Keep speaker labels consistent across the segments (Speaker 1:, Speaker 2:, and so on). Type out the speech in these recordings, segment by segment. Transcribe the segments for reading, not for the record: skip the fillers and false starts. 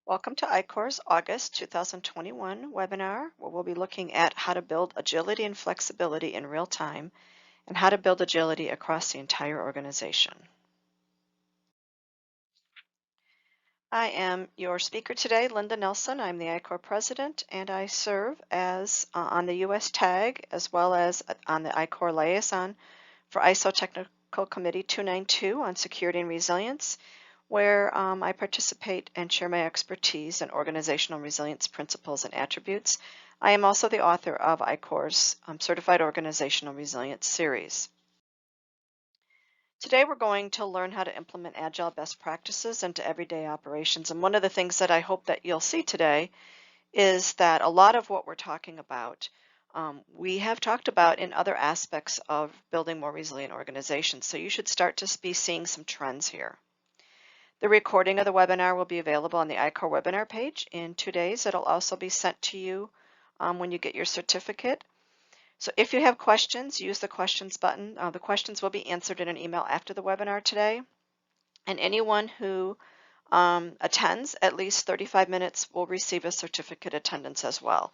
Speaker 1: Welcome to ICOR's August 2021 webinar, where we'll be looking at how to build agility and flexibility in real time and how to build agility across the entire organization. I am your speaker today, Linda Nelson. I'm the ICOR president, and I serve as on the U.S. TAG as well as on the ICOR liaison for ISO Technical Committee 292 on security and resilience, where I participate and share my expertise in organizational resilience principles and attributes. I am also the author of ICOR's Certified Organizational Resilience series. Today we're going to learn how to implement Agile best practices into everyday operations. And one of the things that I hope that you'll see today is that a lot of what we're talking about we have talked about in other aspects of building more resilient organizations. So you should start to be seeing some trends here. The recording of the webinar will be available on the ICOR webinar page in 2 days. It'll also be sent to you when you get your certificate. So if you have questions, use the questions button. The questions will be answered in an email after the webinar today. And anyone who attends at least 35 minutes will receive a certificate attendance as well.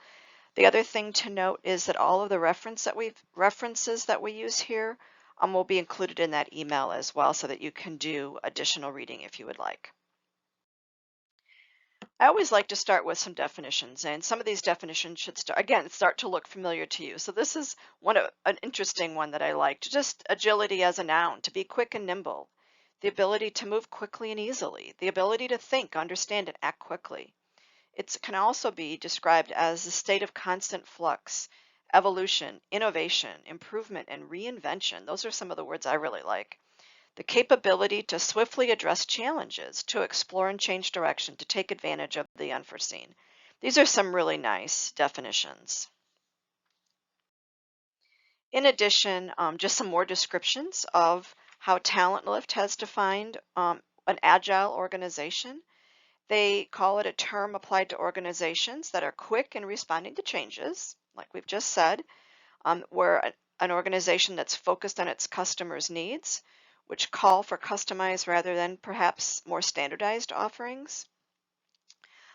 Speaker 1: The other thing to note is that all of the references that we use here will be included in that email as well, so that you can do additional reading if you would like. I always like to start with some definitions, and some of these definitions should start to look familiar to you. So this is an interesting one that I like. Just agility as a noun, to be quick and nimble, the ability to move quickly and easily, the ability to think, understand, and act quickly. It can also be described as a state of constant flux, evolution, innovation, improvement, and reinvention. Those are some of the words I really like. The capability to swiftly address challenges, to explore and change direction, to take advantage of the unforeseen. These are some really nice definitions. In addition, just some more descriptions of how Talent Lift has defined an agile organization. They call it a term applied to organizations that are quick in responding to changes, like we've just said, where an organization that's focused on its customers' needs, which call for customized rather than perhaps more standardized offerings.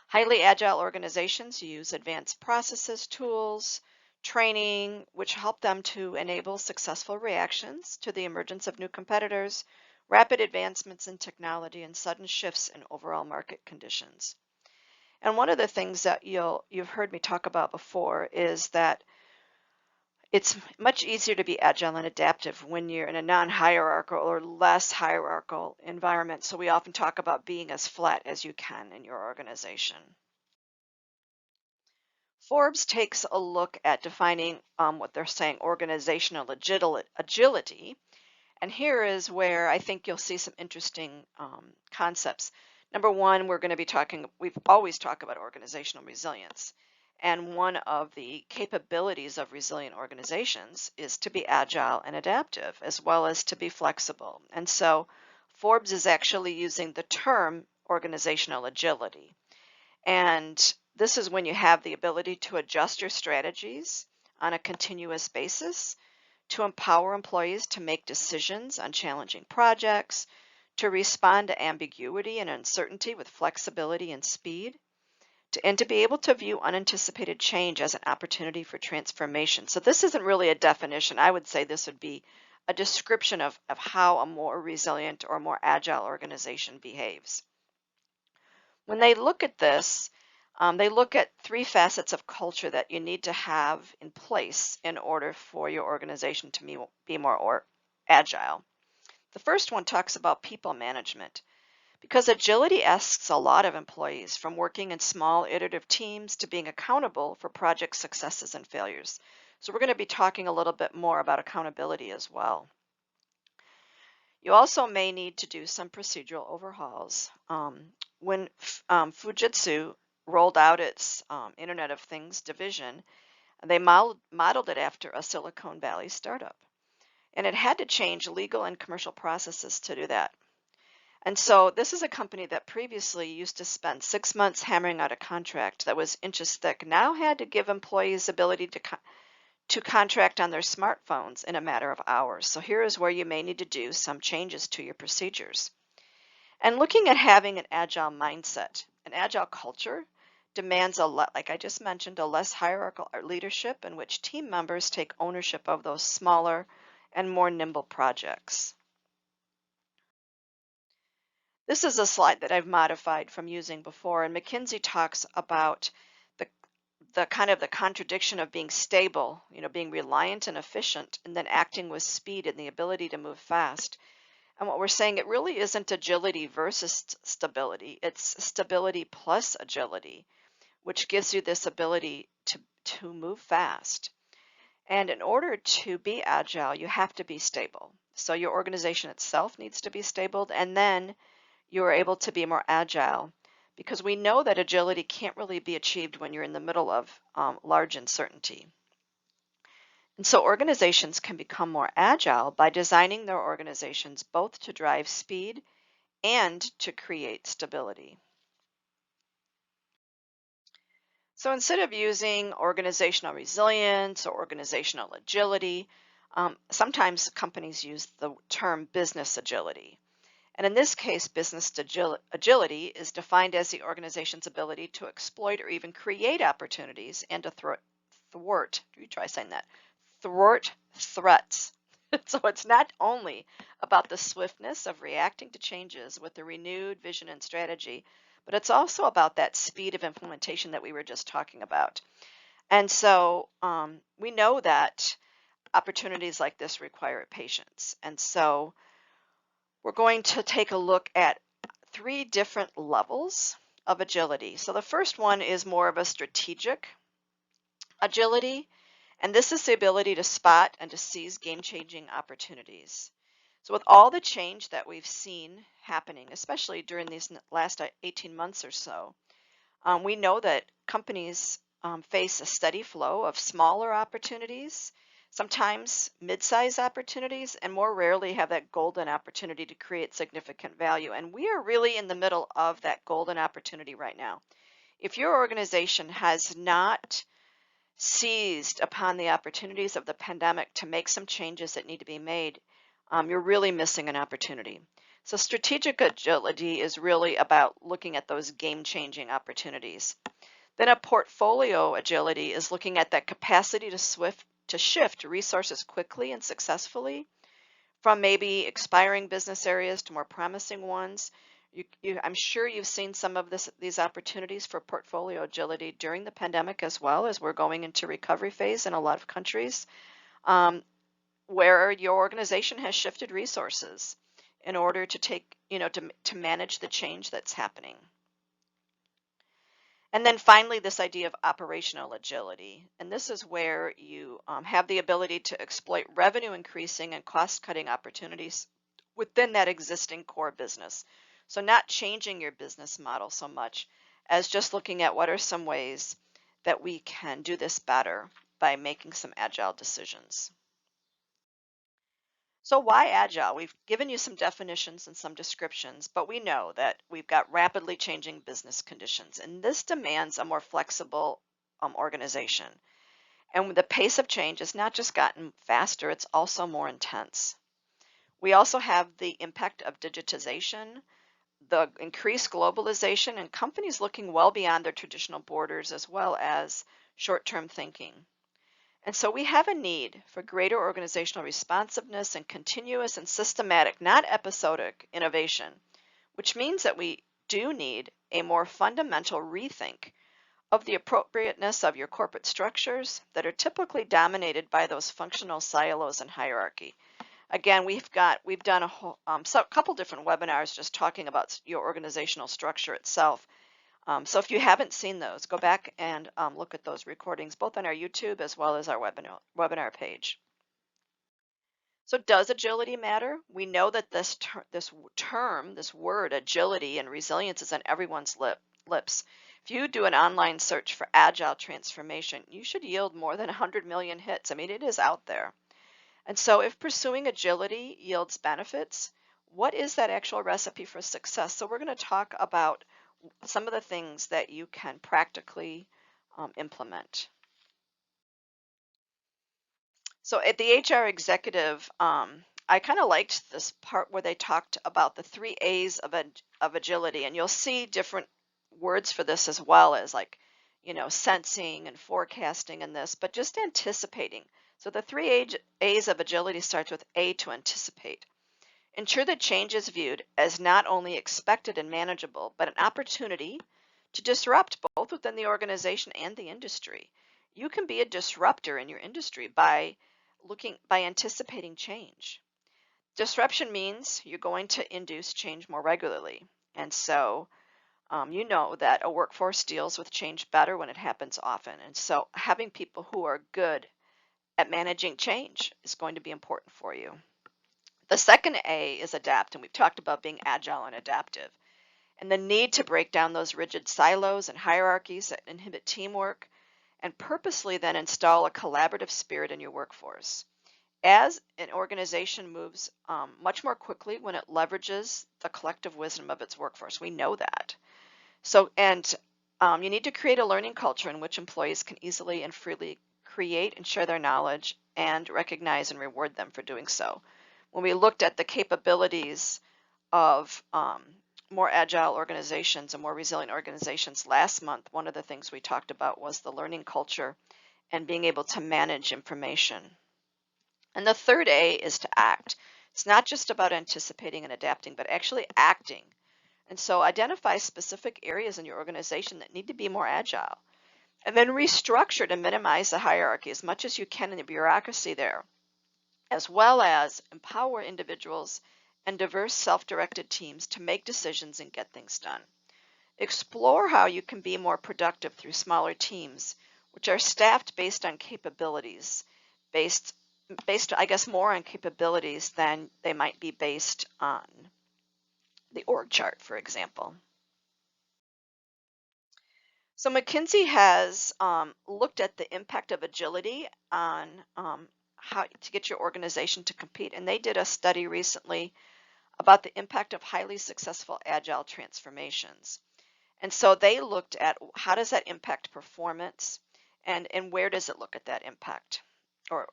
Speaker 1: Highly agile organizations use advanced processes, tools, training, which help them to enable successful reactions to the emergence of new competitors, rapid advancements in technology, and sudden shifts in overall market conditions. And one of the things that you've heard me talk about before is that it's much easier to be agile and adaptive when you're in a non-hierarchical or less hierarchical environment. So we often talk about being as flat as you can in your organization. Forbes takes a look at defining what they're saying organizational agility. And here is where I think you'll see some interesting concepts. Number one, we've always talked about organizational resilience. And one of the capabilities of resilient organizations is to be agile and adaptive, as well as to be flexible. And so Forbes is actually using the term organizational agility. And this is when you have the ability to adjust your strategies on a continuous basis, to empower employees to make decisions on challenging projects, to respond to ambiguity and uncertainty with flexibility and speed, and to be able to view unanticipated change as an opportunity for transformation. So this isn't really a definition. I would say this would be a description of how a more resilient or more agile organization behaves. When they look at this, they look at 3 facets of culture that you need to have in place in order for your organization to be more agile. The first one talks about people management, because agility asks a lot of employees, from working in small iterative teams to being accountable for project successes and failures. So we're going to be talking a little bit more about accountability as well. You also may need to do some procedural overhauls. When Fujitsu rolled out its Internet of Things division, they modeled it after a Silicon Valley startup. And it had to change legal and commercial processes to do that. And so this is a company that previously used to spend 6 months hammering out a contract that was inches thick, now had to give employees the ability to contract on their smartphones in a matter of hours. So here is where you may need to do some changes to your procedures. And looking at having an agile mindset, an agile culture demands like I just mentioned, a less hierarchical leadership in which team members take ownership of those smaller and more nimble projects. This is a slide that I've modified from using before, and McKinsey talks about the the contradiction of being stable, being reliant and efficient, and then acting with speed and the ability to move fast. And what we're saying, it really isn't agility versus stability. It's stability plus agility, which gives you this ability to move fast. And in order to be agile, you have to be stable. So your organization itself needs to be stable, and then you are able to be more agile, because we know that agility can't really be achieved when you're in the middle of large uncertainty. And so organizations can become more agile by designing their organizations both to drive speed and to create stability. So instead of using organizational resilience or organizational agility, sometimes companies use the term business agility. And in this case, business agility is defined as the organization's ability to exploit or even create opportunities and to thwart, you try saying that, thwart threats. So it's not only about the swiftness of reacting to changes with a renewed vision and strategy, but it's also about that speed of implementation that we were just talking about. And so we know that opportunities like this require patience. And so we're going to take a look at 3 different levels of agility. So the first one is more of a strategic agility, and this is the ability to spot and to seize game-changing opportunities. So with all the change that we've seen happening, especially during these last 18 months or so, we know that companies face a steady flow of smaller opportunities, sometimes mid-sized opportunities, and more rarely have that golden opportunity to create significant value. And we are really in the middle of that golden opportunity right now. If your organization has not seized upon the opportunities of the pandemic to make some changes that need to be made, you're really missing an opportunity. So strategic agility is really about looking at those game-changing opportunities. Then a portfolio agility is looking at that capacity to shift resources quickly and successfully from maybe expiring business areas to more promising ones. I'm sure you've seen some of these opportunities for portfolio agility during the pandemic, as well as we're going into recovery phase in a lot of countries, where your organization has shifted resources in order to to manage the change that's happening. And then finally, this idea of operational agility. And this is where you have the ability to exploit revenue increasing and cost cutting opportunities within that existing core business. So not changing your business model so much as just looking at what are some ways that we can do this better by making some agile decisions. So why agile? We've given you some definitions and some descriptions, but we know that we've got rapidly changing business conditions, and this demands a more flexible organization. And the pace of change has not just gotten faster, it's also more intense. We also have the impact of digitization, the increased globalization, and companies looking well beyond their traditional borders, as well as short-term thinking. And so we have a need for greater organizational responsiveness and continuous and systematic, not episodic, innovation, which means that we do need a more fundamental rethink of the appropriateness of your corporate structures that are typically dominated by those functional silos and hierarchy. Again, we've done a couple different webinars just talking about your organizational structure itself. So if you haven't seen those, go back and look at those recordings, both on our YouTube as well as our webinar page. So does agility matter? We know that this word, agility and resilience, is on everyone's lips. If you do an online search for agile transformation, you should yield more than 100 million hits. I mean, it is out there. And so if pursuing agility yields benefits, what is that actual recipe for success? So we're going to talk about some of the things that you can practically implement. So at the HR executive I kind of liked this part where they talked about the 3 A's of agility, and you'll see different words for this as well as like, sensing and forecasting and this, but just anticipating. So the A's of agility starts with A, to anticipate. Ensure that change is viewed as not only expected and manageable, but an opportunity to disrupt both within the organization and the industry. You can be a disruptor in your industry by anticipating change. Disruption means you're going to induce change more regularly. And so you know that a workforce deals with change better when it happens often. And so having people who are good at managing change is going to be important for you. The second A is adapt, and we've talked about being agile and adaptive, and the need to break down those rigid silos and hierarchies that inhibit teamwork, and purposely then install a collaborative spirit in your workforce. As an organization moves much more quickly when it leverages the collective wisdom of its workforce. We know that. So, and you need to create a learning culture in which employees can easily and freely create and share their knowledge and recognize and reward them for doing so. When we looked at the capabilities of more agile organizations and more resilient organizations last month, one of the things we talked about was the learning culture and being able to manage information. And the third A is to act. It's not just about anticipating and adapting, but actually acting. And so identify specific areas in your organization that need to be more agile. And then restructure to minimize the hierarchy as much as you can in the bureaucracy there, as well as empower individuals and diverse self-directed teams to make decisions and get things done. Explore how you can be more productive through smaller teams, which are staffed based on capabilities, based, I guess, more on capabilities than they might be based on the org chart, for example. So McKinsey has looked at the impact of agility on how to get your organization to compete, and they did a study recently about the impact of highly successful agile transformations. And so they looked at how does that impact performance, and where does it look at that impact, or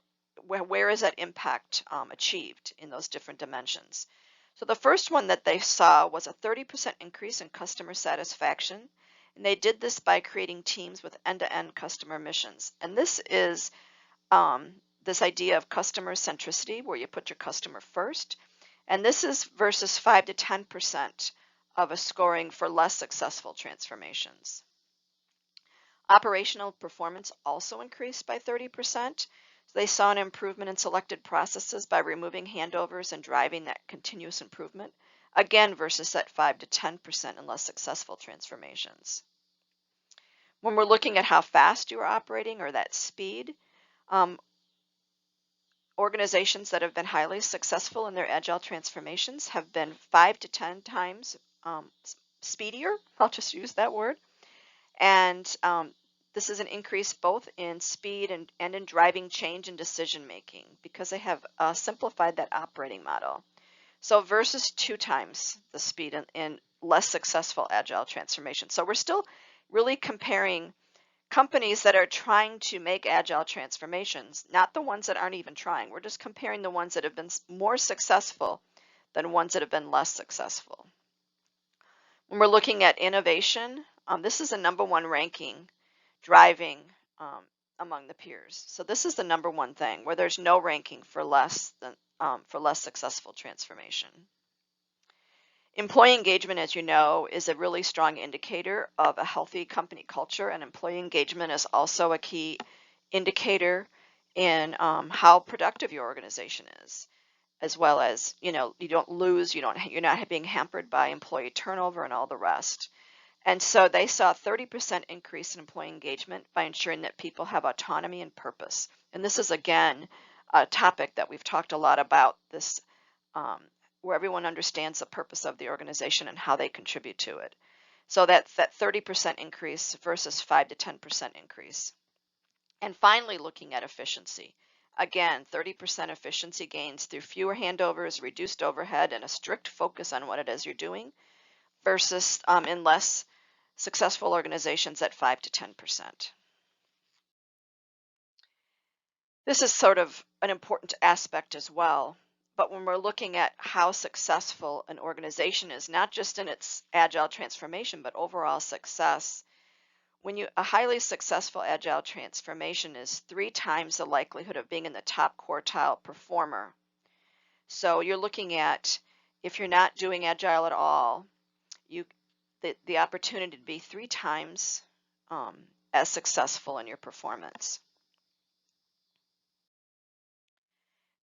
Speaker 1: where is that impact achieved in those different dimensions. So the first one that they saw was a 30% increase in customer satisfaction, and they did this by creating teams with end-to-end customer missions. And this is this idea of customer centricity, where you put your customer first. And this is versus 5 to 10% of a scoring for less successful transformations. Operational performance also increased by 30%. They saw an improvement in selected processes by removing handovers and driving that continuous improvement, again versus that 5 to 10% in less successful transformations. When we're looking at how fast you are operating, or that speed, organizations that have been highly successful in their agile transformations have been 5 to 10 times speedier. I'll just use that word. And this is an increase both in speed and in driving change in decision making, because they have simplified that operating model. So versus 2 times the speed in less successful agile transformation. So we're still really comparing companies that are trying to make agile transformations, not the ones that aren't even trying. We're just comparing the ones that have been more successful than ones that have been less successful. When we're looking at innovation, this is the #1 ranking driving among the peers. So this is the #1 thing, where there's no ranking for less successful transformation. Employee engagement, as you know, is a really strong indicator of a healthy company culture, and employee engagement is also a key indicator in how productive your organization is, as well as, you don't lose, you're not being hampered by employee turnover and all the rest. And so they saw a 30% increase in employee engagement by ensuring that people have autonomy and purpose. And this is, again, a topic that we've talked a lot about, this where everyone understands the purpose of the organization and how they contribute to it. So that's that 30% increase versus 5 to 10% increase. And finally, looking at efficiency. Again, 30% efficiency gains through fewer handovers, reduced overhead, and a strict focus on what it is you're doing, versus in less successful organizations at 5 to 10%. This is sort of an important aspect as well. But when we're looking at how successful an organization is, not just in its agile transformation, but overall success, a highly successful agile transformation is 3 times the likelihood of being in the top quartile performer. So you're looking at, if you're not doing agile at all, you the opportunity to be 3 times as successful in your performance.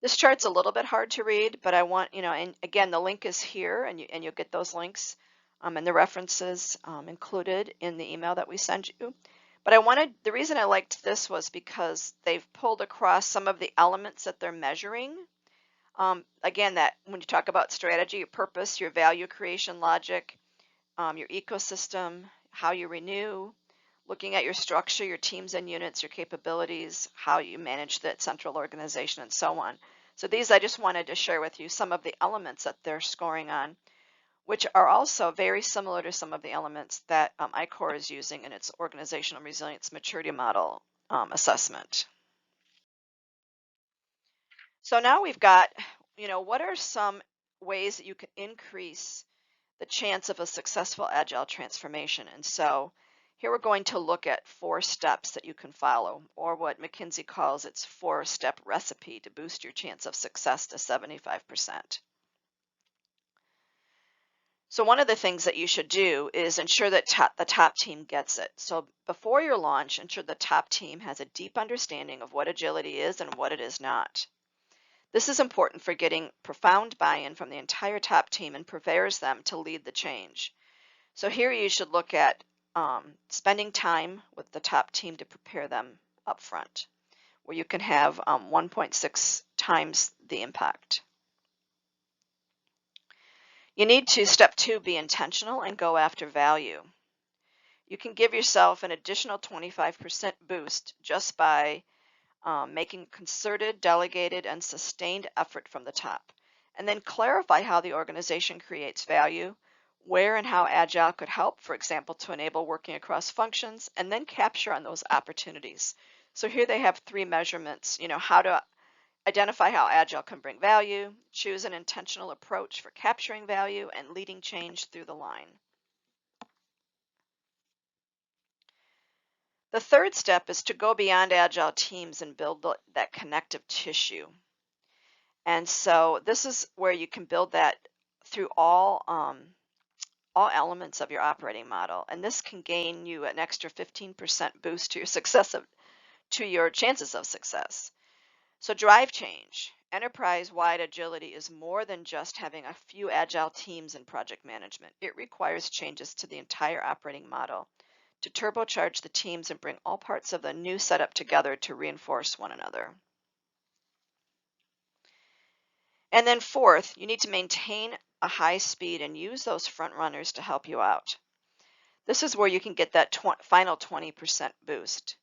Speaker 1: This chart's a little bit hard to read, but I want, and again, the link is here, and you'll get those links and the references included in the email that we send you. But the reason I liked this was because they've pulled across some of the elements that they're measuring. Again, that when you talk about strategy, your purpose, your value creation logic, your ecosystem, how you renew, looking at your structure, your teams and units, your capabilities, how you manage that central organization, and so on. So these, I just wanted to share with you some of the elements that they're scoring on, which are also very similar to some of the elements that ICOR is using in its organizational resilience maturity model assessment. So now we've got, what are some ways that you can increase the chance of a successful agile transformation? And so here we're going to look at 4 steps that you can follow, or what McKinsey calls its 4-step recipe to boost your chance of success to 75%. So one of the things that you should do is ensure that the top team gets it. So before your launch, ensure the top team has a deep understanding of what agility is and what it is not. This is important for getting profound buy-in from the entire top team and prepares them to lead the change. So here you should look at spending time with the top team to prepare them up front, where you can have 1.6 times the impact. You need to, step 2, be intentional and go after value. You can give yourself an additional 25% boost just by making concerted, delegated, and sustained effort from the top. And then clarify how the organization creates value, where and how Agile could help, for example, to enable working across functions, and then capture on those opportunities. So here they have 3 measurements, how to identify how Agile can bring value, choose an intentional approach for capturing value, and leading change through the line. The 3rd step is to go beyond Agile teams and build that connective tissue. And so this is where you can build that through all elements of your operating model. And this can gain you an extra 15% boost to your chances of success. So drive change. Enterprise-wide agility is more than just having a few agile teams in project management. It requires changes to the entire operating model to turbocharge the teams and bring all parts of the new setup together to reinforce one another. And then 4th, you need to maintain a high speed and use those front runners to help you out. This is where you can get that final 20% boost.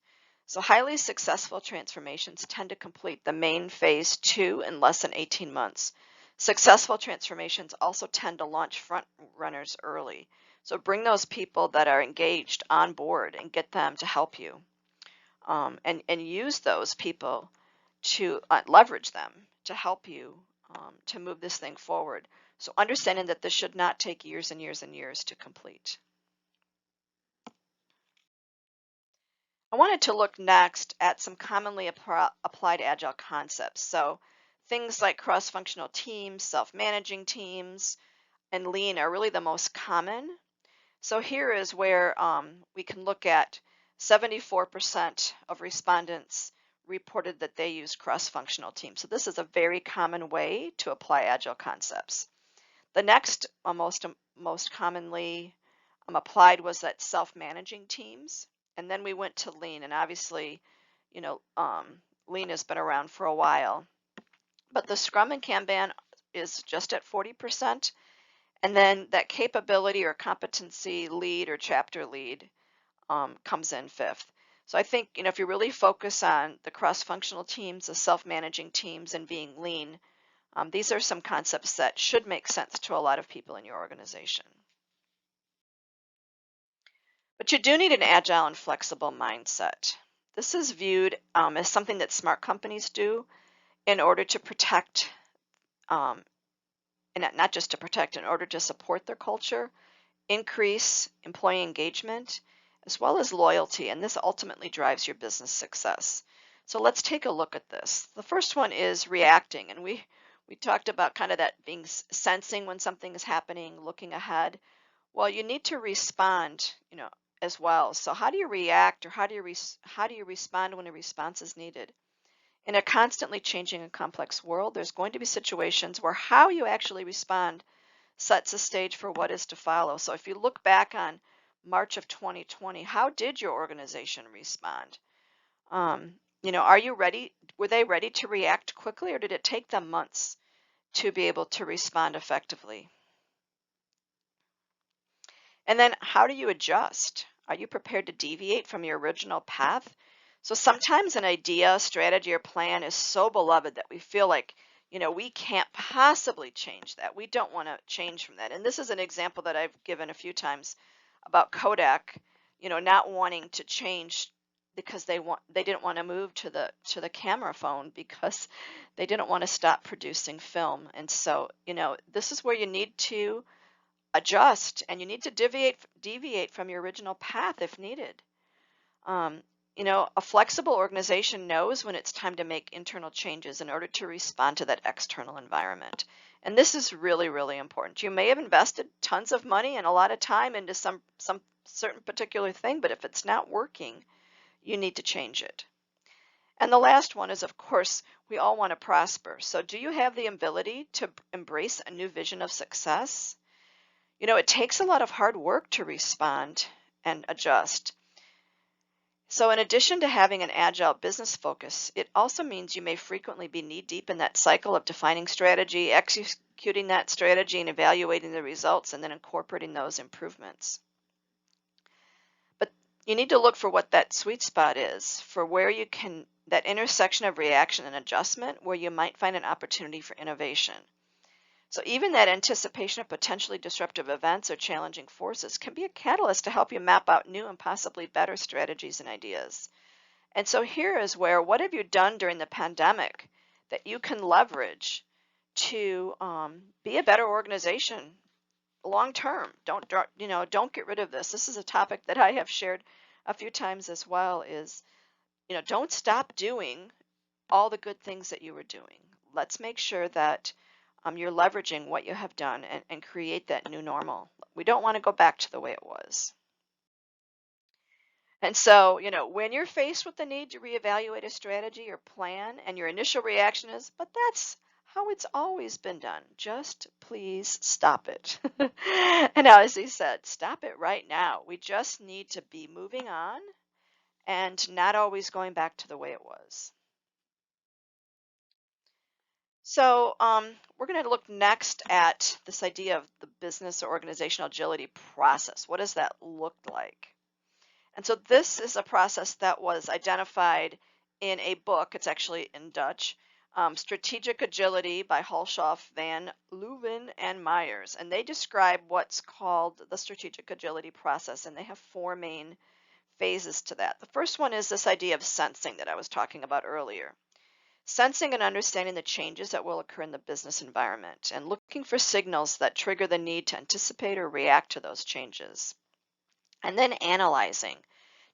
Speaker 1: So highly successful transformations tend to complete the main phase 2 in less than 18 months. Successful transformations also tend to launch front runners early. So bring those people that are engaged on board and get them to help you. And use those people to leverage them to help you to move this thing forward. So understanding that this should not take years and years and years to complete. I wanted to look next at some commonly applied Agile concepts. So things like cross-functional teams, self-managing teams, and Lean are really the most common. So here is where we can look at 74% of respondents reported that they use cross-functional teams. So this is a very common way to apply Agile concepts. The next most commonly applied was that self-managing teams. And then we went to Lean, and obviously, Lean has been around for a while. But the Scrum and Kanban is just at 40%. And then that capability or competency lead or chapter lead comes in 5th. So I think, if you really focus on the cross-functional teams, the self-managing teams, and being lean, these are some concepts that should make sense to a lot of people in your organization. But you do need an agile and flexible mindset. This is viewed as something that smart companies do in order to protect um, and not just to protect, in order to support their culture, increase employee engagement, as well as loyalty, and this ultimately drives your business success. So let's take a look at this. The first one is reacting, and we talked about kind of that being sensing when something is happening, looking ahead. Well, you need to respond, as well. So how do you react, or how do you respond when a response is needed? In a constantly changing and complex world, there's going to be situations where how you actually respond sets a stage for what is to follow. So if you look back on March of 2020, how did your organization respond? Are you ready? Were they ready to react quickly, or did it take them months to be able to respond effectively? And then how do you adjust? Are you prepared to deviate from your original path? So sometimes an idea, strategy, or plan is so beloved that we feel like, we can't possibly change that. We don't want to change from that. And this is an example that I've given a few times about Kodak, not wanting to change because they didn't want to move to the camera phone because they didn't want to stop producing film. And so, this is where you need to adjust, and you need to deviate from your original path if needed. Um, a flexible organization knows when it's time to make internal changes in order to respond to that external environment. And this is really, really important. You may have invested tons of money and a lot of time into some certain particular thing, but if it's not working, you need to change it. And the last one is, of course, we all want to prosper. So do you have the ability to embrace a new vision of success? It takes a lot of hard work to respond and adjust. So in addition to having an agile business focus, it also means you may frequently be knee-deep in that cycle of defining strategy, executing that strategy, and evaluating the results, and then incorporating those improvements. But you need to look for what that sweet spot is, for where you can, that intersection of reaction and adjustment, where you might find an opportunity for innovation. So even that anticipation of potentially disruptive events or challenging forces can be a catalyst to help you map out new and possibly better strategies and ideas. And so here is where, what have you done during the pandemic that you can leverage to be a better organization long term? Don't get rid of this. This is a topic that I have shared a few times as well. Is don't stop doing all the good things that you were doing. Let's make sure that you're leveraging what you have done and create that new normal. We don't want to go back to the way it was. And so, when you're faced with the need to reevaluate a strategy or plan, and your initial reaction is, but that's how it's always been done, just please stop it. And as he said, stop it right now. We just need to be moving on and not always going back to the way it was. So we're going to look next at this idea of the business or organizational agility process. What does that look like? And so this is a process that was identified in a book. It's actually in Dutch, Strategic Agility by Hulshoff, Van Leuven, and Myers. And they describe what's called the strategic agility process, and they have four main phases to that. The first one is this idea of sensing that I was talking about earlier. Sensing and understanding the changes that will occur in the business environment and looking for signals that trigger the need to anticipate or react to those changes. And then analyzing.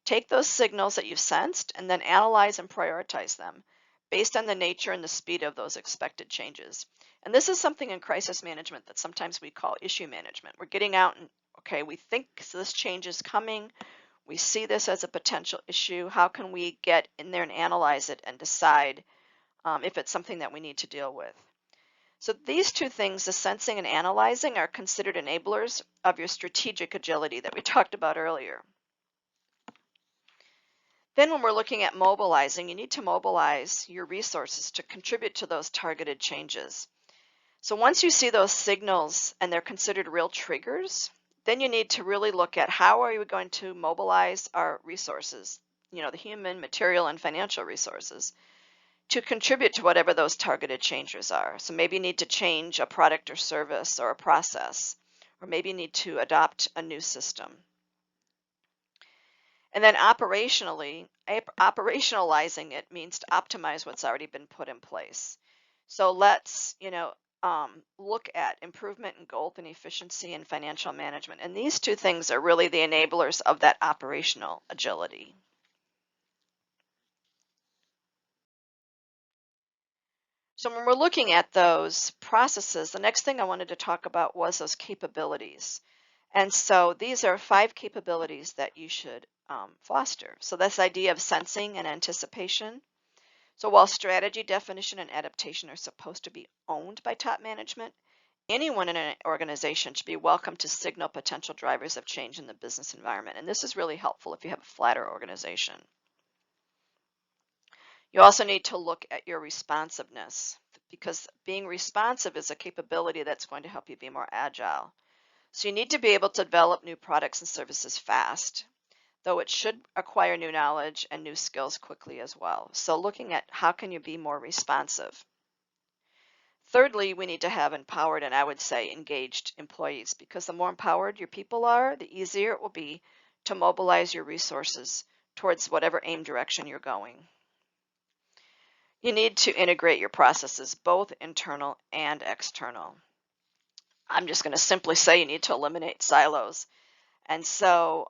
Speaker 1: Take those signals that you've sensed and then analyze and prioritize them based on the nature and the speed of those expected changes. And this is something in crisis management that sometimes we call issue management. We're getting out and, okay, we think this change is coming. We see this as a potential issue. How can we get in there and analyze it and decide if it's something that we need to deal with? So these two things, the sensing and analyzing, are considered enablers of your strategic agility that we talked about earlier. Then when we're looking at mobilizing, you need to mobilize your resources to contribute to those targeted changes. So once you see those signals and they're considered real triggers, then you need to really look at how are we going to mobilize our resources, the human, material, and financial resources, to contribute to whatever those targeted changes are. So maybe you need to change a product or service or a process, or maybe you need to adopt a new system. And then operationalizing it means to optimize what's already been put in place. So let's, look at improvement in growth and efficiency and financial management. And these two things are really the enablers of that operational agility. So when we're looking at those processes, the next thing I wanted to talk about was those capabilities. And so these are 5 capabilities that you should foster. So this idea of sensing and anticipation. So while strategy, definition, and adaptation are supposed to be owned by top management, anyone in an organization should be welcome to signal potential drivers of change in the business environment. And this is really helpful if you have a flatter organization. You also need to look at your responsiveness because being responsive is a capability that's going to help you be more agile. So you need to be able to develop new products and services fast, though it should acquire new knowledge and new skills quickly as well. So looking at how can you be more responsive. Thirdly, we need to have empowered and I would say engaged employees because the more empowered your people are, the easier it will be to mobilize your resources towards whatever aim direction you're going. You need to integrate your processes, both internal and external. I'm just going to simply say you need to eliminate silos. And so,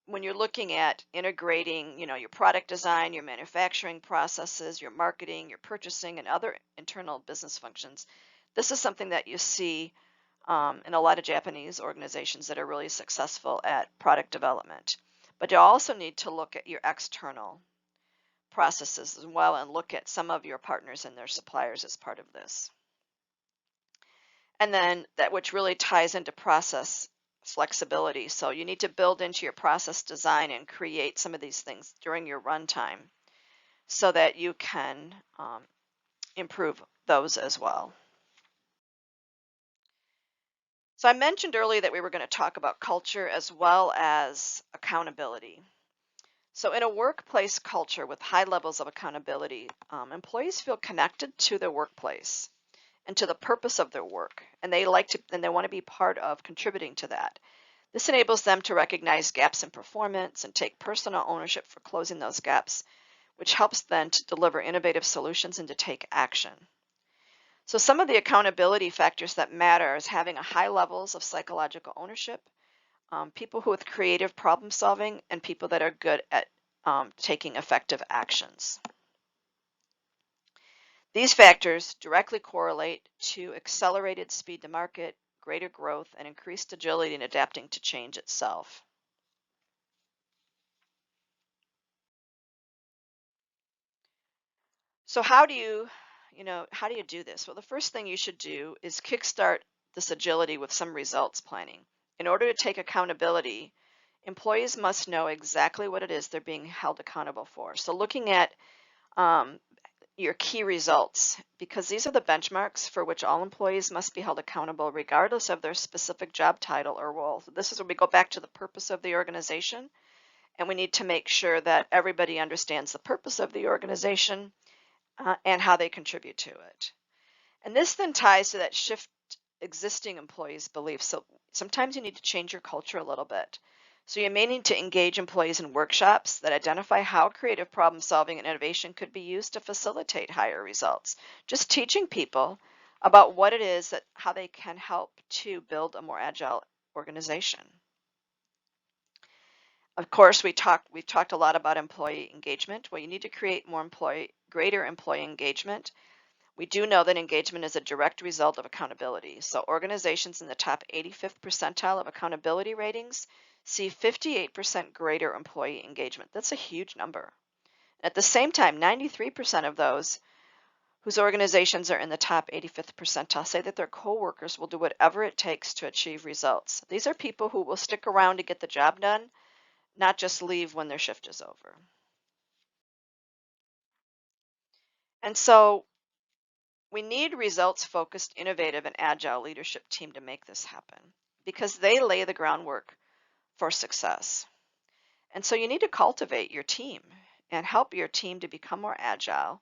Speaker 1: when you're looking at integrating, your product design, your manufacturing processes, your marketing, your purchasing, and other internal business functions, this is something that you see in a lot of Japanese organizations that are really successful at product development. But you also need to look at your external processes as well and look at some of your partners and their suppliers as part of this. And then that which really ties into process flexibility. So you need to build into your process design and create some of these things during your runtime so that you can improve those as well. So I mentioned earlier that we were going to talk about culture as well as accountability. So in a workplace culture with high levels of accountability, employees feel connected to their workplace and to the purpose of their work, and they want to be part of contributing to that. This enables them to recognize gaps in performance and take personal ownership for closing those gaps, which helps them to deliver innovative solutions and to take action. So some of the accountability factors that matter is having a high levels of psychological ownership, people who with creative problem solving, and people that are good at taking effective actions. These factors directly correlate to accelerated speed to market, greater growth, and increased agility in adapting to change itself. So how do you do this? Well, the first thing you should do is kickstart this agility with some results planning. In order to take accountability, employees must know exactly what it is they're being held accountable for. So looking at your key results, because these are the benchmarks for which all employees must be held accountable regardless of their specific job title or role. So this is where we go back to the purpose of the organization, and we need to make sure that everybody understands the purpose of the organization and how they contribute to it. And this then ties to that shift existing employees' beliefs. So sometimes you need to change your culture a little bit. So you may need to engage employees in workshops that identify how creative problem solving and innovation could be used to facilitate higher results. Just teaching people about what it is that how they can help to build a more agile organization. Of course, we've talked a lot about employee engagement. Well, you need to create greater employee engagement. We do know that engagement is a direct result of accountability. So organizations in the top 85th percentile of accountability ratings see 58% greater employee engagement. That's a huge number. At the same time, 93% of those whose organizations are in the top 85th percentile say that their coworkers will do whatever it takes to achieve results. These are people who will stick around to get the job done, not just leave when their shift is over. And so we need results-focused, innovative, and agile leadership team to make this happen because they lay the groundwork for success. And so you need to cultivate your team and help your team to become more agile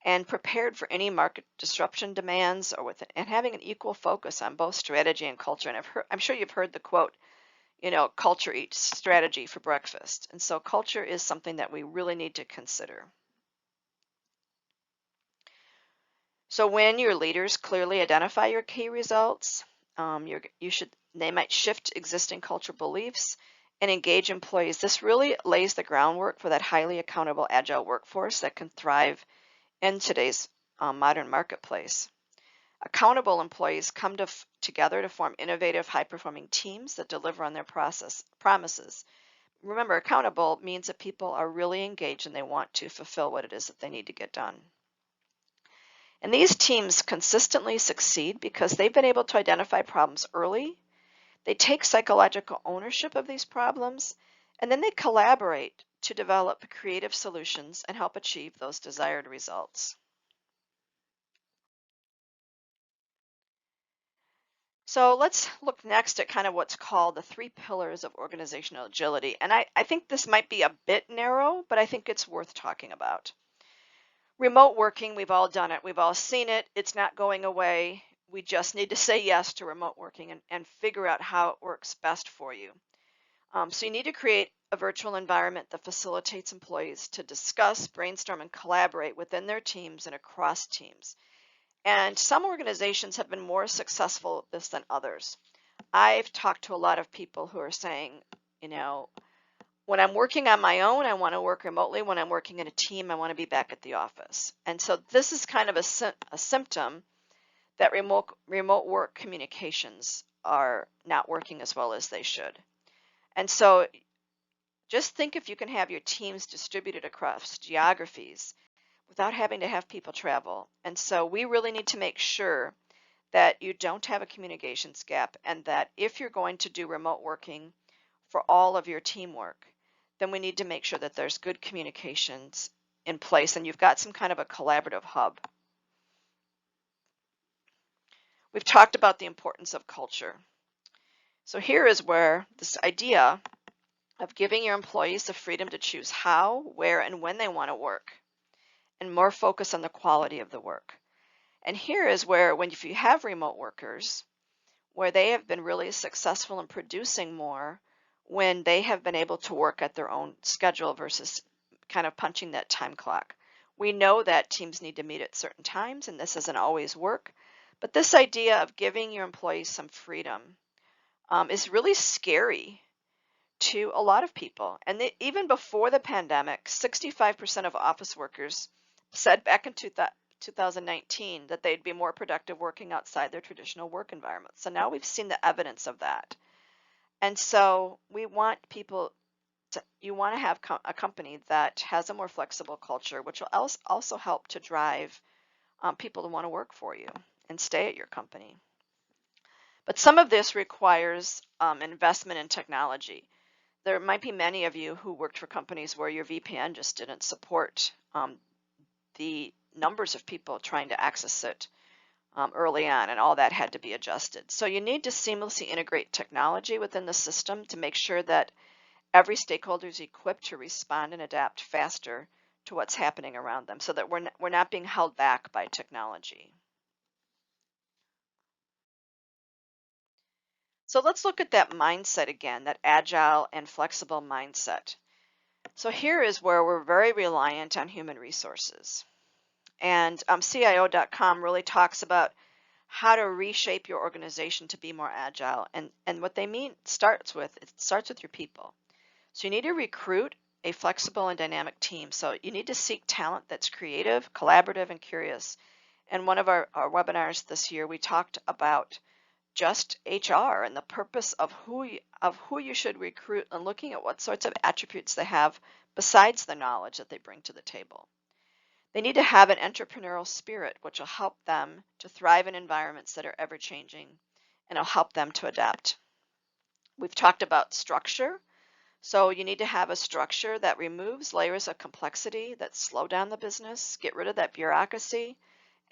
Speaker 1: and prepared for any market disruption demands and having an equal focus on both strategy and culture. And I'm sure you've heard the quote, culture eats strategy for breakfast. And so culture is something that we really need to consider. So when your leaders clearly identify your key results, they might shift existing cultural beliefs and engage employees. This really lays the groundwork for that highly accountable agile workforce that can thrive in today's modern marketplace. Accountable employees come together to form innovative, high-performing teams that deliver on their promises. Remember, accountable means that people are really engaged and they want to fulfill what it is that they need to get done. And these teams consistently succeed because they've been able to identify problems early, they take psychological ownership of these problems, and then they collaborate to develop creative solutions and help achieve those desired results. So let's look next at kind of what's called the 3 pillars of organizational agility. And I think this might be a bit narrow, but I think it's worth talking about. Remote working, we've all done it. We've all seen it. It's not going away. We just need to say yes to remote working and figure out how it works best for you. So you need to create a virtual environment that facilitates employees to discuss, brainstorm, and collaborate within their teams and across teams. And some organizations have been more successful at this than others. I've talked to a lot of people who are saying, you know, when I'm working on my own, I want to work remotely. When I'm working in a team, I want to be back at the office. And so this is kind of a symptom that remote work communications are not working as well as they should. And so just think if you can have your teams distributed across geographies without having to have people travel. And so we really need to make sure that you don't have a communications gap and that if you're going to do remote working for all of your teamwork, then we need to make sure that there's good communications in place and you've got some kind of a collaborative hub. We've talked about the importance of culture. So here is where this idea of giving your employees the freedom to choose how, where, and when they want to work, and more focus on the quality of the work. And here is where, if you have remote workers, where they have been really successful in producing more when they have been able to work at their own schedule versus kind of punching that time clock. We know that teams need to meet at certain times, and this doesn't always work. But this idea of giving your employees some freedom is really scary to a lot of people. And even before the pandemic, 65% of office workers said back in 2019 that they'd be more productive working outside their traditional work environment. So now we've seen the evidence of that. And so we want people to, you want to have a company that has a more flexible culture, which will also help to drive people to want to work for you and stay at your company. But some of this requires investment in technology. There might be many of you who worked for companies where your VPN just didn't support the numbers of people trying to access it early on, and all that had to be adjusted. So you need to seamlessly integrate technology within the system to make sure that every stakeholder is equipped to respond and adapt faster to what's happening around them so that we're not being held back by technology. So let's look at that mindset again, that agile and flexible mindset. So here is where we're very reliant on human resources. And CIO.com really talks about how to reshape your organization to be more agile. And what they mean it starts with your people. So you need to recruit a flexible and dynamic team. So you need to seek talent that's creative, collaborative, and curious. And one of our webinars this year, we talked about just HR and the purpose of who you should recruit and looking at what sorts of attributes they have besides the knowledge that they bring to the table. They need to have an entrepreneurial spirit, which will help them to thrive in environments that are ever changing and will help them to adapt. We've talked about structure. So you need to have a structure that removes layers of complexity that slow down the business, get rid of that bureaucracy,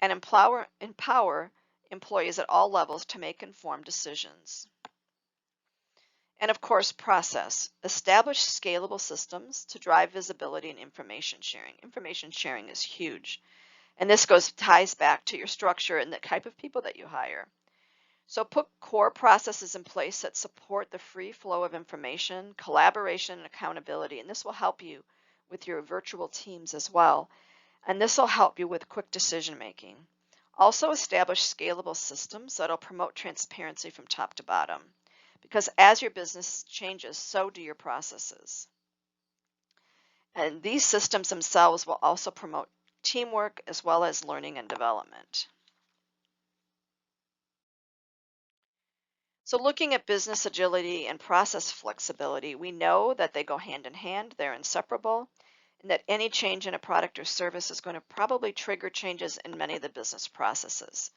Speaker 1: and empower employees at all levels to make informed decisions. And of course, process. Establish scalable systems to drive visibility and information sharing. Information sharing is huge. And this ties back to your structure and the type of people that you hire. So put core processes in place that support the free flow of information, collaboration, and accountability. And this will help you with your virtual teams as well. And this will help you with quick decision making. Also establish scalable systems that'll promote transparency from top to bottom. Because as your business changes, so do your processes. And these systems themselves will also promote teamwork as well as learning and development. So looking at business agility and process flexibility, we know that they go hand in hand, they're inseparable, and that any change in a product or service is going to probably trigger changes in many of the business processes.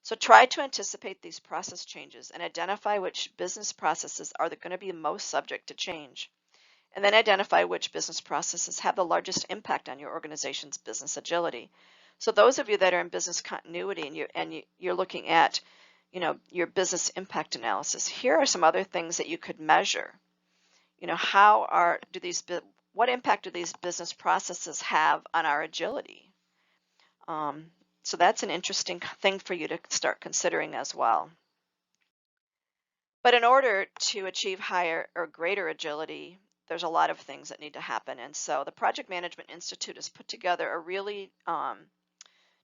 Speaker 1: So try to anticipate these process changes and identify which business processes are going to be most subject to change. And then identify which business processes have the largest impact on your organization's business agility. So those of you that are in business continuity and you're looking at, your business impact analysis, here are some other things that you could measure. What impact do these business processes have on our agility? So that's an interesting thing for you to start considering as well. But in order to achieve higher or greater agility, there's a lot of things that need to happen. And so the Project Management Institute has put together a really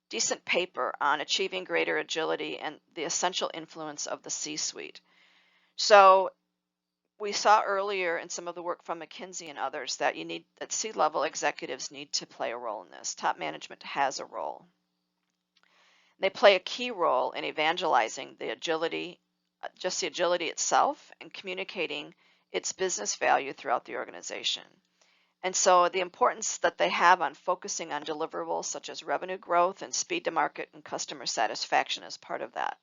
Speaker 1: decent paper on achieving greater agility and the essential influence of the C-suite. So we saw earlier in some of the work from McKinsey and others that C-level executives need to play a role in this. Top management has a role. They play a key role in evangelizing the agility, just the agility itself, and communicating its business value throughout the organization. And so the importance that they have on focusing on deliverables such as revenue growth and speed to market and customer satisfaction is part of that.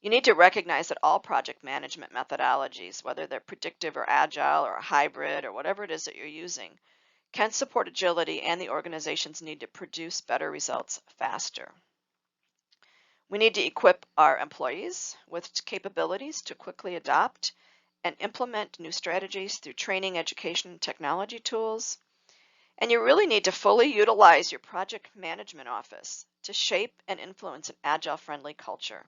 Speaker 1: You need to recognize that all project management methodologies, whether they're predictive or agile or hybrid or whatever it is that you're using, can support agility and the organization's need to produce better results faster. We need to equip our employees with capabilities to quickly adopt and implement new strategies through training, education, and technology tools. And you really need to fully utilize your project management office to shape and influence an agile-friendly culture.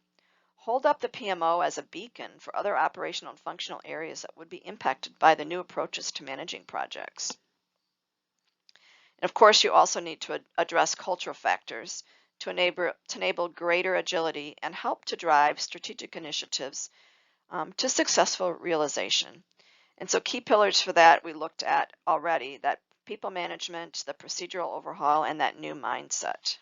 Speaker 1: Hold up the PMO as a beacon for other operational and functional areas that would be impacted by the new approaches to managing projects. And of course, you also need to address cultural factors to enable greater agility and help to drive strategic initiatives to successful realization. And so key pillars for that we looked at already, that people management, the procedural overhaul, and that new mindset.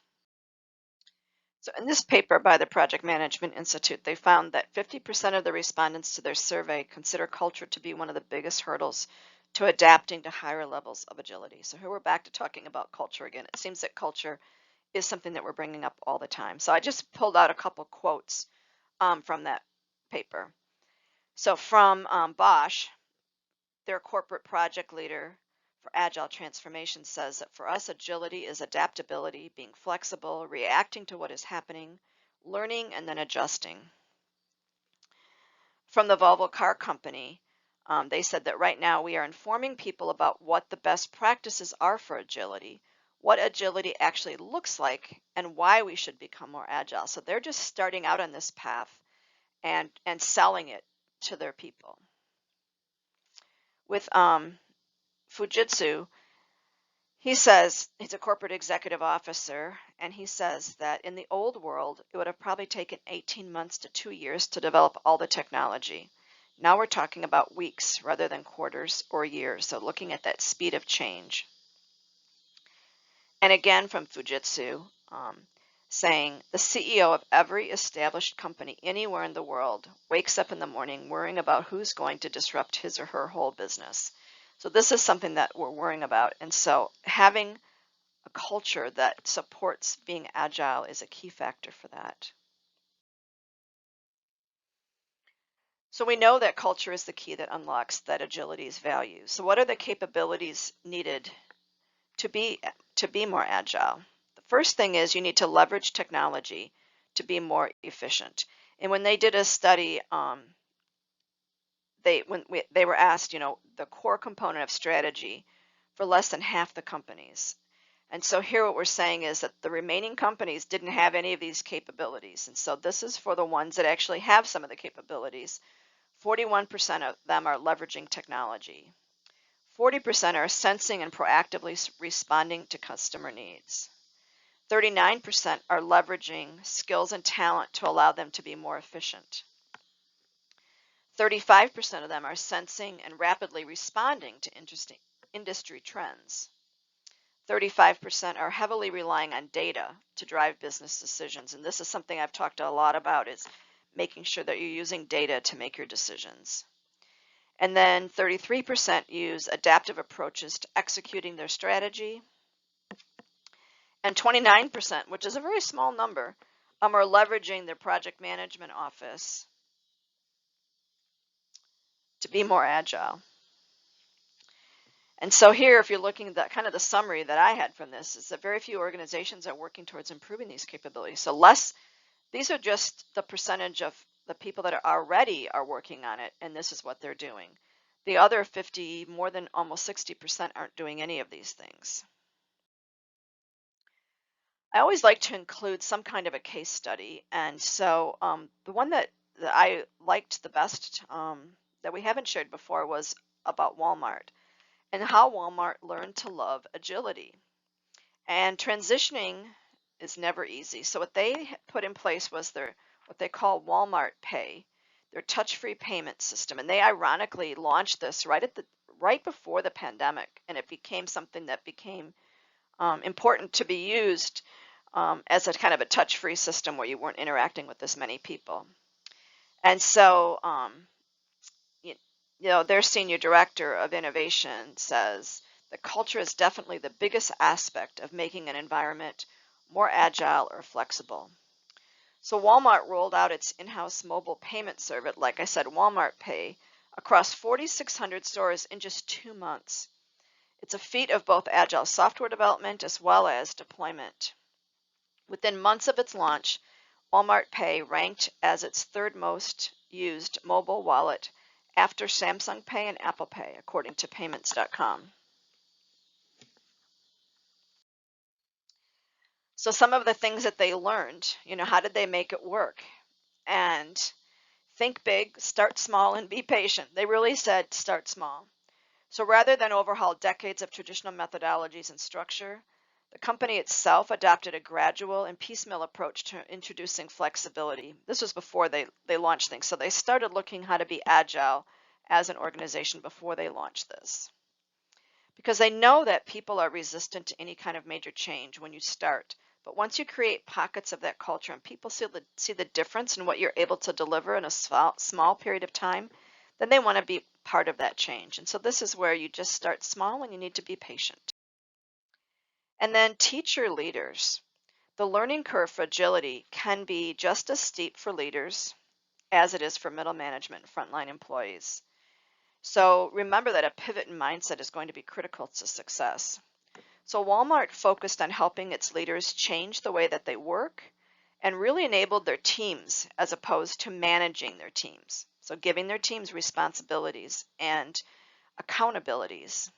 Speaker 1: So in this paper by the Project Management Institute, they found that 50% of the respondents to their survey consider culture to be one of the biggest hurdles to adapting to higher levels of agility. So here we're back to talking about culture again. It seems that culture is something that we're bringing up all the time. So I just pulled out a couple quotes from that paper. So from Bosch, their corporate project leader for Agile transformation, says that for us, agility is adaptability, being flexible, reacting to what is happening, learning, and then adjusting. From the Volvo Car Company, they said that right now we are informing people about what the best practices are for agility, what agility actually looks like, and why we should become more agile. So they're just starting out on this path and selling it to their people. With Fujitsu, he says he's a corporate executive officer, and he says that in the old world, it would have probably taken 18 months to 2 years to develop all the technology. Now we're talking about weeks rather than quarters or years, so looking at that speed of change. And again from Fujitsu, saying the CEO of every established company anywhere in the world wakes up in the morning worrying about who's going to disrupt his or her whole business. So this is something that we're worrying about. And so having a culture that supports being agile is a key factor for that. So we know that culture is the key that unlocks that agility's value. So what are the capabilities needed to be more agile? The first thing is you need to leverage technology to be more efficient. And when they did a study, they were asked, the core component of strategy for less than half the companies. And so here what we're saying is that the remaining companies didn't have any of these capabilities. And so this is for the ones that actually have some of the capabilities. 41% of them are leveraging technology. 40% are sensing and proactively responding to customer needs. 39% are leveraging skills and talent to allow them to be more efficient. 35% of them are sensing and rapidly responding to interesting industry trends. 35% are heavily relying on data to drive business decisions. And this is something I've talked a lot about, is making sure that you're using data to make your decisions. And then 33% use adaptive approaches to executing their strategy. And 29%, which is a very small number, are leveraging their project management office to be more agile. And so here, if you're looking at kind of the summary that I had from this, is that very few organizations are working towards improving these capabilities. So these are just the percentage of the people that are already working on it, and this is what they're doing. The other 50, more than almost 60%, aren't doing any of these things. I always like to include some kind of a case study, and so the one that I liked the best that we haven't shared before was about Walmart and how Walmart learned to love agility. And transitioning is never easy. So what they put in place was what they call Walmart Pay, their touch-free payment system. And they ironically launched this right before the pandemic, and it became something that became important to be used as a kind of a touch-free system where you weren't interacting with as many people. And so, their senior director of innovation says the culture is definitely the biggest aspect of making an environment more agile or flexible. So Walmart rolled out its in-house mobile payment service, like I said, Walmart Pay, across 4,600 stores in just 2 months. It's a feat of both agile software development as well as deployment. Within months of its launch, Walmart Pay ranked as its third most used mobile wallet after Samsung Pay and Apple Pay, according to payments.com. So some of the things that they learned, how did they make it work? And think big, start small, and be patient. They really said start small. So rather than overhaul decades of traditional methodologies and structure, the company itself adopted a gradual and piecemeal approach to introducing flexibility. This was before they launched things. So they started looking how to be agile as an organization before they launched this. Because they know that people are resistant to any kind of major change when you start. But once you create pockets of that culture and people see the difference in what you're able to deliver in a small period of time, then they want to be part of that change. And so this is where you just start small and you need to be patient. And then teach your leaders. The learning curve for agility can be just as steep for leaders as it is for middle management and frontline employees. So remember that a pivot in mindset is going to be critical to success. So Walmart focused on helping its leaders change the way that they work and really enabled their teams as opposed to managing their teams. So giving their teams responsibilities and accountabilities.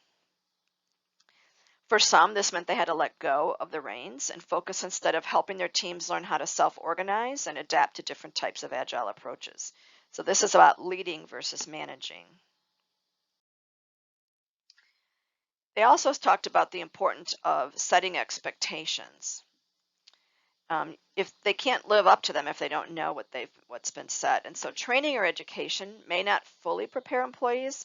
Speaker 1: For some, this meant they had to let go of the reins and focus instead of helping their teams learn how to self-organize and adapt to different types of agile approaches. So this is about leading versus managing. They also talked about the importance of setting expectations. If they can't live up to them if they don't know what's been set. And so training or education may not fully prepare employees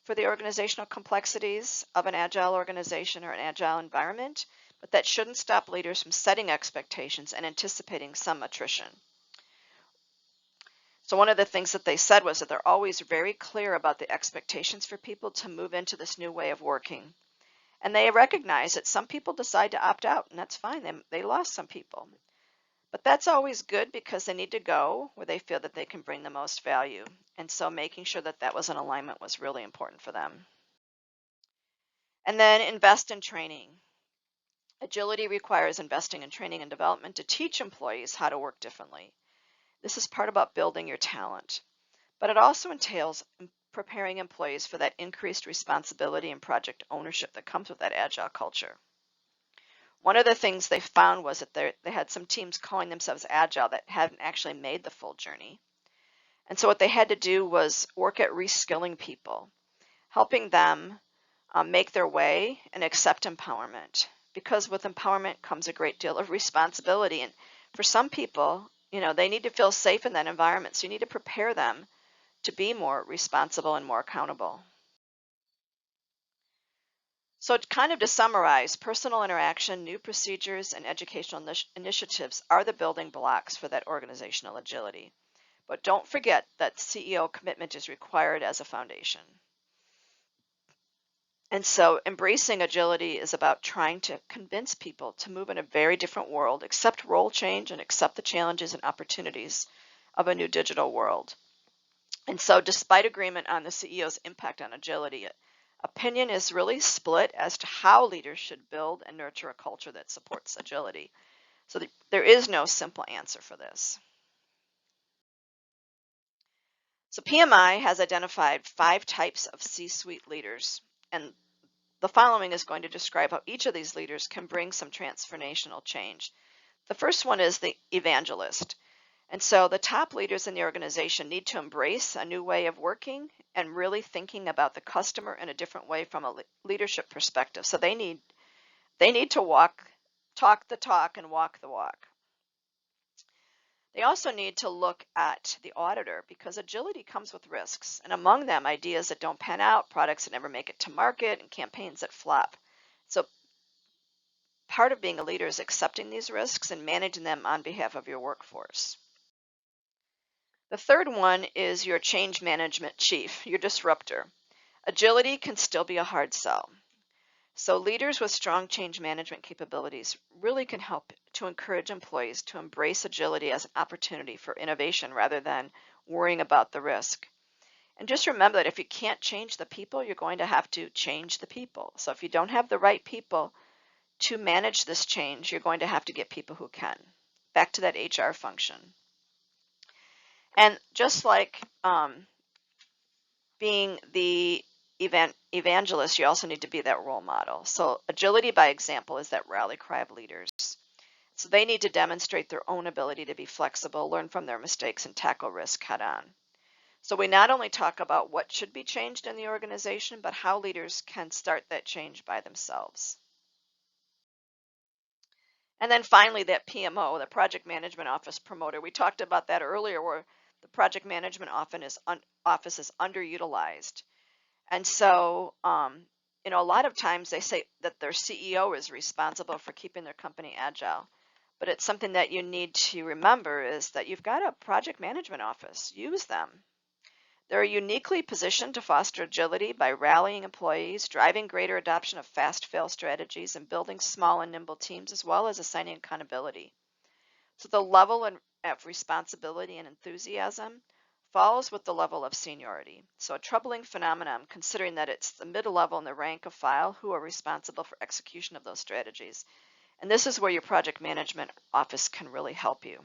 Speaker 1: for the organizational complexities of an agile organization or an agile environment, but that shouldn't stop leaders from setting expectations and anticipating some attrition. So one of the things that they said was that they're always very clear about the expectations for people to move into this new way of working. And they recognize that some people decide to opt out, and that's fine. They lost some people. But that's always good because they need to go where they feel that they can bring the most value. And so making sure that that was in alignment was really important for them. And then invest in training. Agility requires investing in training and development to teach employees how to work differently. This is part about building your talent, but it also entails preparing employees for that increased responsibility and project ownership that comes with that agile culture. One of the things they found was that they had some teams calling themselves agile that hadn't actually made the full journey. And so what they had to do was work at reskilling people, helping them make their way and accept empowerment. because with empowerment comes a great deal of responsibility. And for some people, they need to feel safe in that environment. So you need to prepare them to be more responsible and more accountable. So kind of to summarize, personal interaction, new procedures, and educational initiatives are the building blocks for that organizational agility. But don't forget that CEO commitment is required as a foundation. And so embracing agility is about trying to convince people to move in a very different world, accept role change, and accept the challenges and opportunities of a new digital world. And so despite agreement on the CEO's impact on agility, opinion is really split as to how leaders should build and nurture a culture that supports agility. So there is no simple answer for this. So PMI has identified 5 types of C-suite leaders, and the following is going to describe how each of these leaders can bring some transformational change. The first one is the evangelist. And so the top leaders in the organization need to embrace a new way of working and really thinking about the customer in a different way from a leadership perspective. So they need to talk the talk and walk the walk. They also need to look at the auditor because agility comes with risks, and among them, ideas that don't pan out, products that never make it to market, and campaigns that flop. So part of being a leader is accepting these risks and managing them on behalf of your workforce. The third one is your change management chief, your disruptor. Agility can still be a hard sell. So leaders with strong change management capabilities really can help to encourage employees to embrace agility as an opportunity for innovation rather than worrying about the risk. And just remember that if you can't change the people, you're going to have to change the people. So if you don't have the right people to manage this change, you're going to have to get people who can. Back to that HR function. And just like being the evangelist, you also need to be that role model. So agility by example is that rally cry of leaders. So they need to demonstrate their own ability to be flexible, learn from their mistakes, and tackle risk head on. So we not only talk about what should be changed in the organization, but how leaders can start that change by themselves. And then finally, that PMO, the Project Management Office Promoter. We talked about that earlier where the Project Management Office is underutilized. And so, a lot of times they say that their CEO is responsible for keeping their company agile. But it's something that you need to remember is that you've got a project management office. Use them. They're uniquely positioned to foster agility by rallying employees, driving greater adoption of fast fail strategies, and building small and nimble teams, as well as assigning accountability. So the level of responsibility and enthusiasm falls with the level of seniority. So a troubling phenomenon considering that it's the mid-level and the rank of file who are responsible for execution of those strategies. And this is where your project management office can really help you.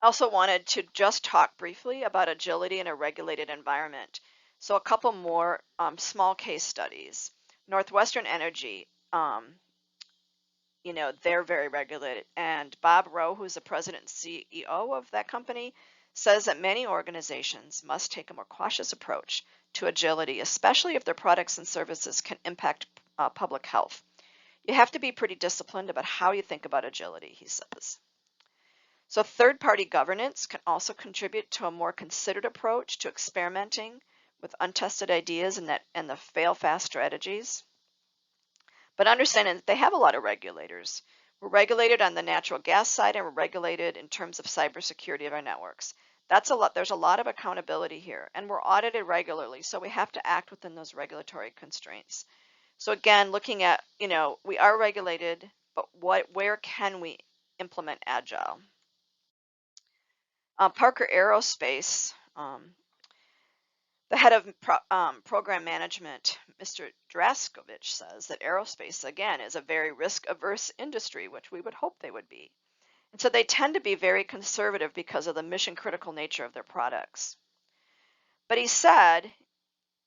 Speaker 1: I also wanted to just talk briefly about agility in a regulated environment. So a couple more small case studies. Northwestern Energy, they're very regulated. And Bob Rowe, who's the president and CEO of that company, says that many organizations must take a more cautious approach to agility, especially if their products and services can impact public health. You have to be pretty disciplined about how you think about agility, he says. So third-party governance can also contribute to a more considered approach to experimenting with untested ideas and the fail-fast strategies. But understanding that they have a lot of regulators. We're regulated on the natural gas side and we're regulated in terms of cybersecurity of our networks. That's a lot. There's a lot of accountability here and we're audited regularly. So we have to act within those regulatory constraints. So again, looking at, we are regulated, but where can we implement Agile? Parker Aerospace, the head of program management, Mr. Draskovich, says that aerospace, again, is a very risk-averse industry, which we would hope they would be. And so they tend to be very conservative because of the mission-critical nature of their products. But he said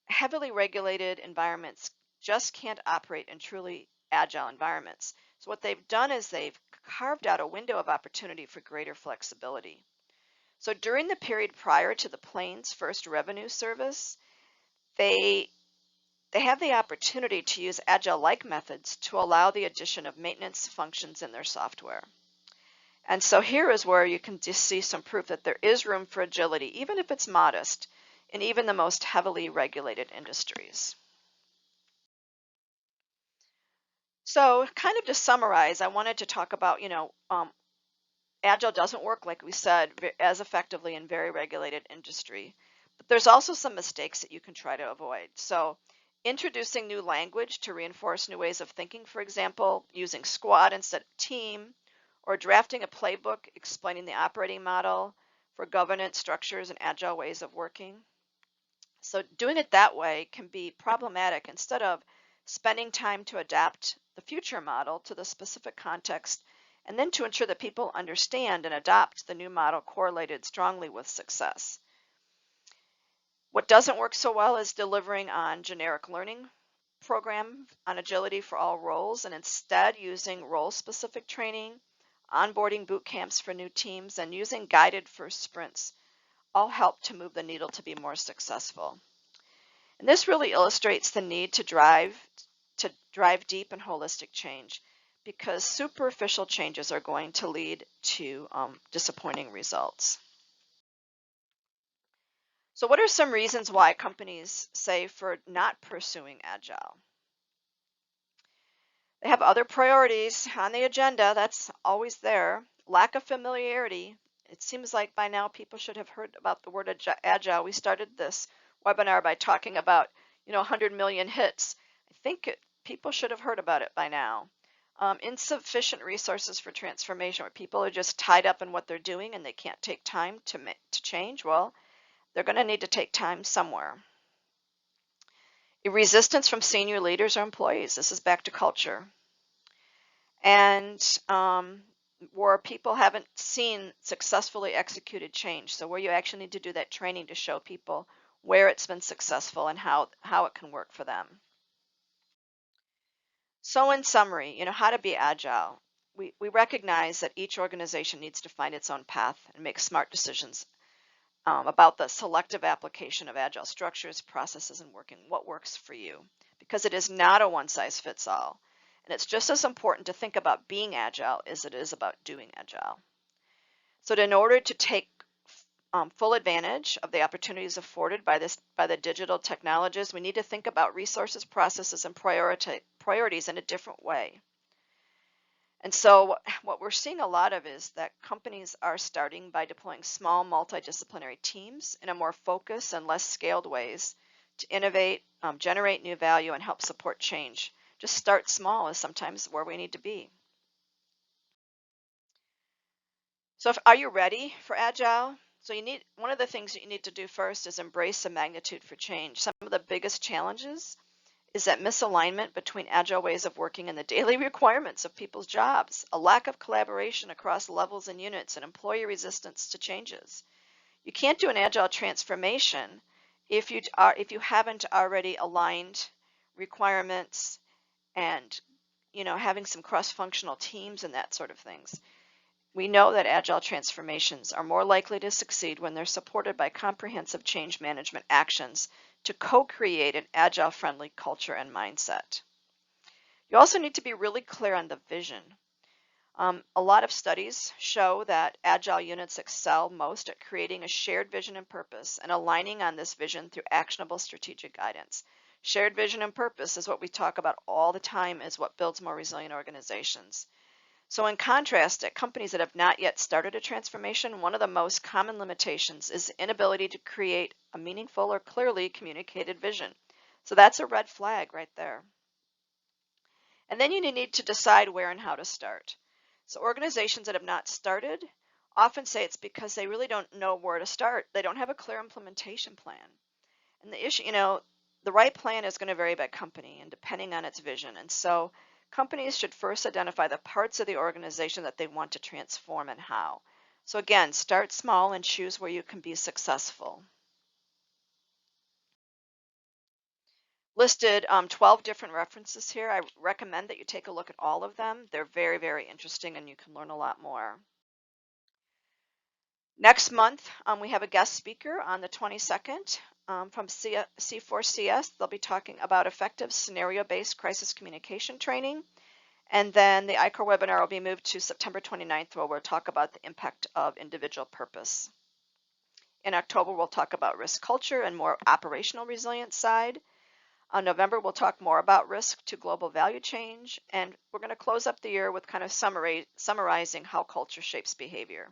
Speaker 1: heavily regulated environments just can't operate in truly agile environments. So what they've done is they've carved out a window of opportunity for greater flexibility. So during the period prior to the plane's first revenue service, they they have the opportunity to use Agile-like methods to allow the addition of maintenance functions in their software. And so here is where you can just see some proof that there is room for agility, even if it's modest, in even the most heavily regulated industries. So kind of to summarize, I wanted to talk about, Agile doesn't work, like we said, as effectively in very regulated industry. But there's also some mistakes that you can try to avoid. So introducing new language to reinforce new ways of thinking, for example, using squad instead of team, or drafting a playbook explaining the operating model for governance structures and agile ways of working. So doing it that way can be problematic instead of spending time to adapt the future model to the specific context and then to ensure that people understand and adopt the new model correlated strongly with success. What doesn't work so well is delivering on generic learning program on agility for all roles and instead using role-specific training, onboarding boot camps for new teams, and using guided first sprints all help to move the needle to be more successful. And this really illustrates the need to drive deep and holistic change because superficial changes are going to lead to disappointing results. So what are some reasons why companies say for not pursuing Agile? They have other priorities on the agenda. That's always there. Lack of familiarity. It seems like by now people should have heard about the word Agile. We started this webinar by talking about, 100 million hits. I think people should have heard about it by now. Insufficient resources for transformation, where people are just tied up in what they're doing and they can't take time to change. Well, they're going to need to take time somewhere. Resistance from senior leaders or employees. This is back to culture. And where people haven't seen successfully executed change. So where you actually need to do that training to show people where it's been successful and how it can work for them. So in summary, how to be agile. We recognize that each organization needs to find its own path and make smart decisions about the selective application of agile structures, processes, and working, what works for you, because it is not a one-size-fits-all. And it's just as important to think about being agile as it is about doing agile. So in order to take full advantage of the opportunities afforded by the digital technologies, we need to think about resources, processes, and priorities in a different way. And so what we're seeing a lot of is that companies are starting by deploying small multidisciplinary teams in a more focused and less scaled ways to innovate, generate new value, and help support change. Just start small is sometimes where we need to be. So are you ready for Agile? So one of the things that you need to do first is embrace the magnitude for change. Some of the biggest challenges is that misalignment between agile ways of working and the daily requirements of people's jobs, a lack of collaboration across levels and units, and employee resistance to changes. You can't do an agile transformation if you haven't already aligned requirements and having some cross-functional teams and that sort of things. We know that agile transformations are more likely to succeed when they're supported by comprehensive change management actions to co-create an agile-friendly culture and mindset. You also need to be really clear on the vision. A lot of studies show that agile units excel most at creating a shared vision and purpose and aligning on this vision through actionable strategic guidance. Shared vision and purpose is what we talk about all the time, is what builds more resilient organizations. So in contrast, at companies that have not yet started a transformation, one of the most common limitations is the inability to create a meaningful or clearly communicated vision. So that's a red flag right there. And then you need to decide where and how to start. So organizations that have not started often say it's because they really don't know where to start. They don't have a clear implementation plan. And the issue, the right plan is going to vary by company and depending on its vision. And so companies should first identify the parts of the organization that they want to transform and how. So again, start small and choose where you can be successful. Listed 12 different references here. I recommend that you take a look at all of them. They're very, very interesting and you can learn a lot more. Next month, we have a guest speaker on the 22nd. from C4CS. They'll be talking about effective scenario-based crisis communication training. And then the ICOR webinar will be moved to September 29th, where we'll talk about the impact of individual purpose. In October, we'll talk about risk culture and more operational resilience side. On November, we'll talk more about risk to global value change. And we're going to close up the year with kind of summarizing how culture shapes behavior.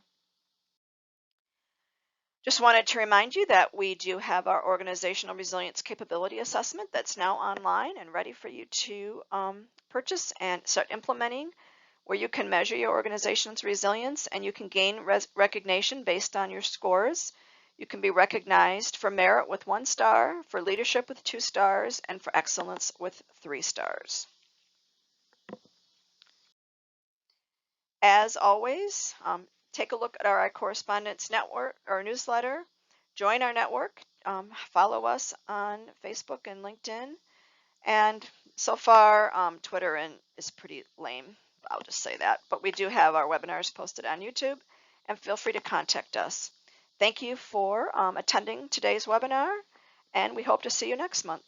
Speaker 1: Just wanted to remind you that we do have our organizational resilience capability assessment that's now online and ready for you to purchase and start implementing, where you can measure your organization's resilience and you can gain recognition based on your scores. You can be recognized for merit with 1 star, for leadership with 2 stars, and for excellence with 3 stars. As always, take a look at our correspondence network or newsletter. Join our network. Follow us on Facebook and LinkedIn. And so far, Twitter is pretty lame. I'll just say that. But we do have our webinars posted on YouTube, and feel free to contact us. Thank you for attending today's webinar, and we hope to see you next month.